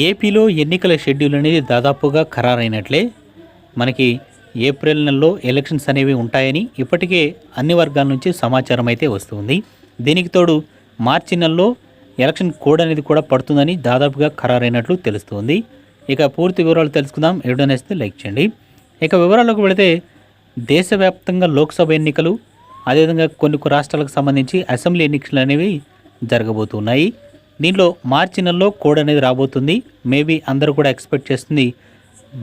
ఏపీలో ఎన్నికల షెడ్యూల్ అనేది దాదాపుగా ఖరారైనట్లే. మనకి ఏప్రిల్ నెలలో ఎలక్షన్స్ అనేవి ఉంటాయని ఇప్పటికే అన్ని వర్గాల నుంచి సమాచారం అయితే వస్తుంది. దీనికి తోడు మార్చి నెలలో ఎలక్షన్ కోడ్ అనేది కూడా పడుతుందని దాదాపుగా ఖరారైనట్లు తెలుస్తుంది. ఇక పూర్తి వివరాలు తెలుసుకుందాం. వీడియో నచ్చితే లైక్ చేయండి. ఇక వివరాల్లోకి వెళితే దేశవ్యాప్తంగా లోక్సభ ఎన్నికలు, అదేవిధంగా కొన్ని రాష్ట్రాలకు సంబంధించి అసెంబ్లీ ఎన్నికలు అనేవి జరగబోతున్నాయి. దీంట్లో మార్చి నెలలో కోడ్ అనేది రాబోతుంది. మేబీ అందరూ కూడా ఎక్స్పెక్ట్ చేస్తుంది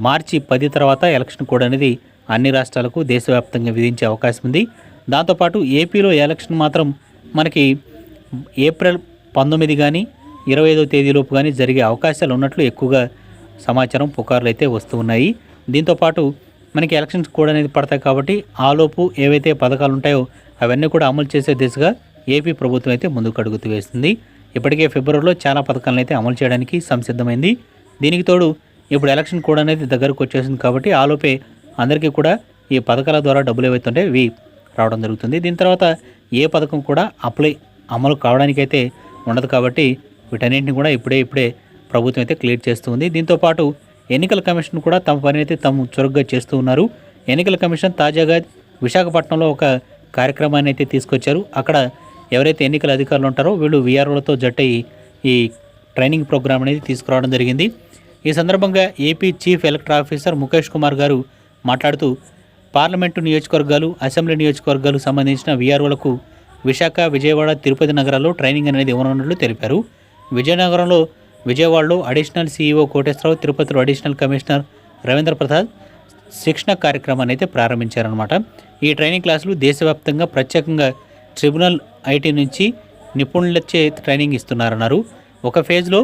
మార్చి 10 తర్వాత ఎలక్షన్ కోడ్ అనేది అన్ని రాష్ట్రాలకు దేశవ్యాప్తంగా విధించే అవకాశం ఉంది. దాంతోపాటు ఏపీలో ఎలక్షన్ మాత్రం మనకి ఏప్రిల్ 19 కానీ 25వ తేదీలోపు కానీ జరిగే అవకాశాలు ఉన్నట్లు ఎక్కువగా సమాచారం, పుకార్లు అయితే వస్తూ ఉన్నాయి. దీంతోపాటు మనకి ఎలక్షన్స్ కోడ్ అనేది పడతాయి కాబట్టి ఆలోపు ఏవైతే పథకాలు ఉంటాయో అవన్నీ కూడా అమలు చేసే దిశగా ఏపీ ప్రభుత్వం అయితే ముందుకు అడుగుతూ వేస్తుంది. ఇప్పటికే ఫిబ్రవరిలో చాలా పథకాలను అయితే అమలు చేయడానికి సంసిద్ధమైంది. దీనికి తోడు ఇప్పుడు ఎలక్షన్ కోడ్ అనేది దగ్గరకు వచ్చేసింది కాబట్టి ఆలోపే అందరికీ కూడా ఈ పథకాల ద్వారా డబ్బులు ఏవైతే ఉంటాయో ఇవి రావడం జరుగుతుంది. దీని తర్వాత ఏ పథకం కూడా అమలు కావడానికైతే ఉండదు కాబట్టి వీటన్నింటిని కూడా ఇప్పుడే ప్రభుత్వం అయితే క్లియర్ చేస్తుంది. దీంతోపాటు ఎన్నికల కమిషన్ కూడా తమ పని అయితే తాము చురుగ్గా చేస్తూ ఉన్నారు. ఎన్నికల కమిషన్ తాజాగా విశాఖపట్నంలో ఒక కార్యక్రమాన్ని అయితే తీసుకొచ్చారు. అక్కడ ఎవరైతే ఎన్నికల అధికారులు ఉంటారో వీళ్ళు వీఆర్ఓలతో జట్టయి ఈ ట్రైనింగ్ ప్రోగ్రామ్ అనేది తీసుకురావడం జరిగింది. ఈ సందర్భంగా AP chief electoral officer Mukesh Kumar గారు మాట్లాడుతూ పార్లమెంటు నియోజకవర్గాలు, అసెంబ్లీ నియోజకవర్గాలకు సంబంధించిన వీఆర్ఓలకు విశాఖ, విజయవాడ, తిరుపతి నగరాల్లో ట్రైనింగ్ అనేది ఇవ్వనున్నట్లు తెలిపారు. విజయవాడలో అడిషనల్ సీఈఓ కోటేశ్వరరావు, తిరుపతిలో అడిషనల్ కమిషనర్ రవీంద్ర ప్రసాద్ శిక్షణ కార్యక్రమాన్ని అయితే ప్రారంభించారనమాట. ఈ ట్రైనింగ్ క్లాసులు దేశవ్యాప్తంగా ప్రత్యేకంగా ట్రిబ్యునల్ ఐటీ నుంచి నిపుణులచే ట్రైనింగ్ ఇస్తున్నారన్నారు. ఒక ఫేజ్లో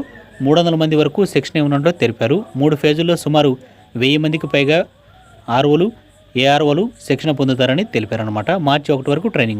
300 మంది వరకు శిక్షణ ఇవ్వనున్నట్లు తెలిపారు. 3 ఫేజుల్లో సుమారు 1000 మందికి పైగా ఆర్ఓలు, ఏఆర్ఓలు శిక్షణ పొందుతారని తెలిపారనమాట. మార్చి 1 వరకు ట్రైనింగ్ ఉంటుంది.